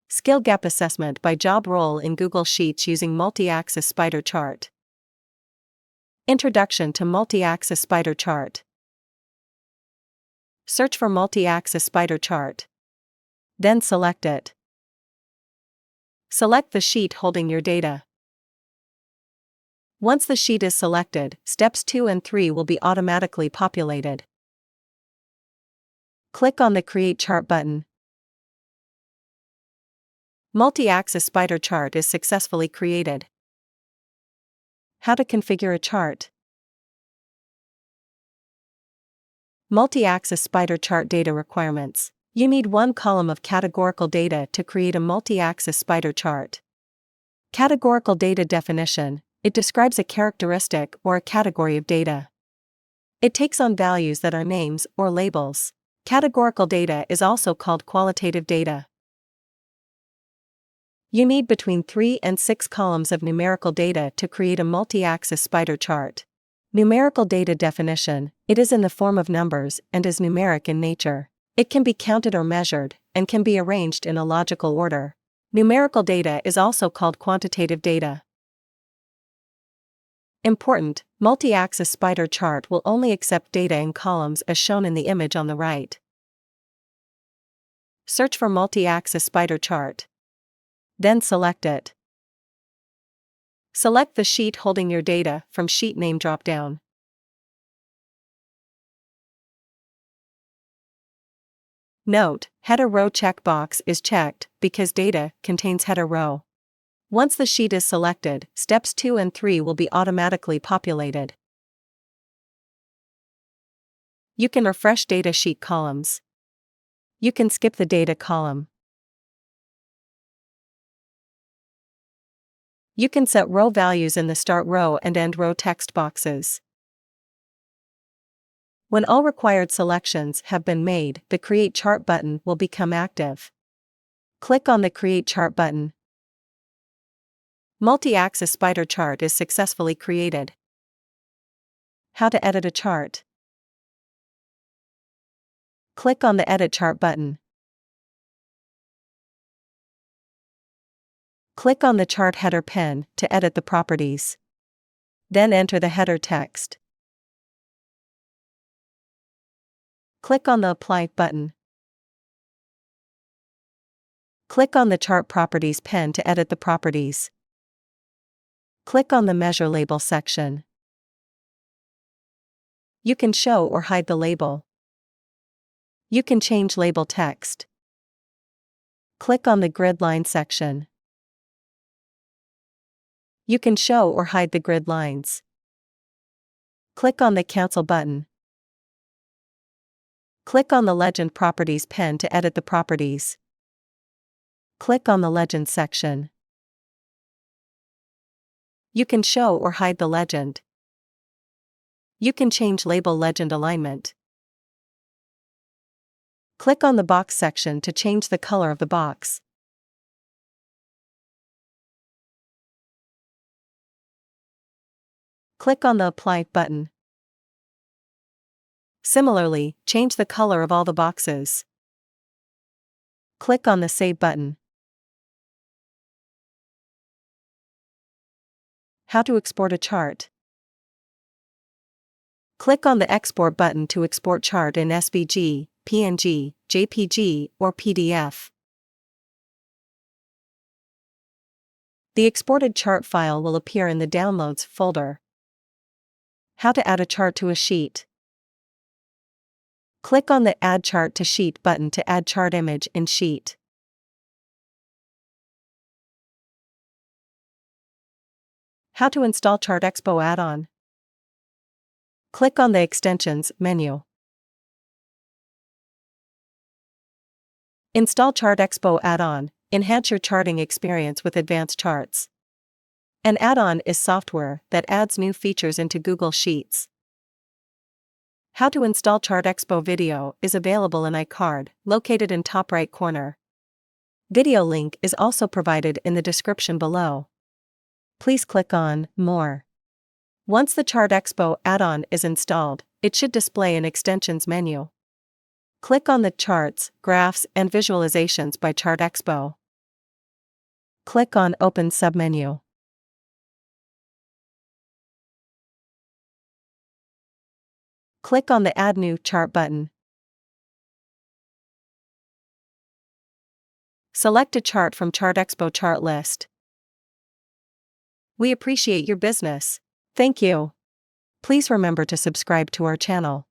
Skill gap assessment by job role in Google Sheets using multi-axis spider chart. Introduction to multi-axis spider chart. Search for multi-axis spider chart. Then select it. Select the sheet holding your data. Once the sheet is selected, steps 2 and 3 will be automatically populated. Click on the Create Chart button. Multi-axis spider chart is successfully created. How to configure a chart. Multi-axis spider chart data requirements. You need one column of categorical data to create a multi-axis spider chart. Categorical data definition. It describes a characteristic or a category of data. It takes on values that are names or labels. Categorical data is also called qualitative data. You need between 3 and 6 columns of numerical data to create a multi-axis spider chart. Numerical data definition. It is in the form of numbers and is numeric in nature. It can be counted or measured, and can be arranged in a logical order. Numerical data is also called quantitative data. Important: multi-axis spider chart will only accept data in columns as shown in the image on the right. Search for multi-axis spider chart. Then select it. Select the sheet holding your data from Sheet Name drop-down. Note: Header Row checkbox is checked because data contains header row. Once the sheet is selected, steps 2 and 3 will be automatically populated. You can refresh data sheet columns. You can skip the data column. You can set row values in the start row and end row text boxes. When all required selections have been made, the Create Chart button will become active. Click on the Create Chart button. Multi-axis spider chart is successfully created. How to edit a chart. Click on the Edit Chart button. Click on the chart header pen to edit the properties. Then enter the header text. Click on the Apply button. Click on the Chart Properties pen to edit the properties. Click on the Measure Label section. You can show or hide the label. You can change label text. Click on the Grid Line section. You can show or hide the grid lines. Click on the Cancel button. Click on the Legend Properties pen to edit the properties. Click on the Legend section. You can show or hide the legend. You can change label legend alignment. Click on the Box section to change the color of the box. Click on the Apply button. Similarly, change the color of all the boxes. Click on the Save button. How to export a chart. Click on the Export button to export chart in SVG, PNG, JPG, or PDF. The exported chart file will appear in the Downloads folder. How to add a chart to a sheet. Click on the Add Chart to Sheet button to add chart image in sheet. How to install ChartExpo add-on. Click on the Extensions menu. Install ChartExpo add-on. Enhance your charting experience with advanced charts. An add-on is software that adds new features into Google Sheets. How to install ChartExpo video is available in iCard, located in top right corner. Video link is also provided in the description below. Please click on More. Once the ChartExpo add-on is installed, it should display an Extensions menu. Click on the Charts, Graphs and Visualizations by ChartExpo. Click on Open submenu. Click on the Add New Chart button. Select a chart from ChartExpo chart list. We appreciate your business. Thank you. Please remember to subscribe to our channel.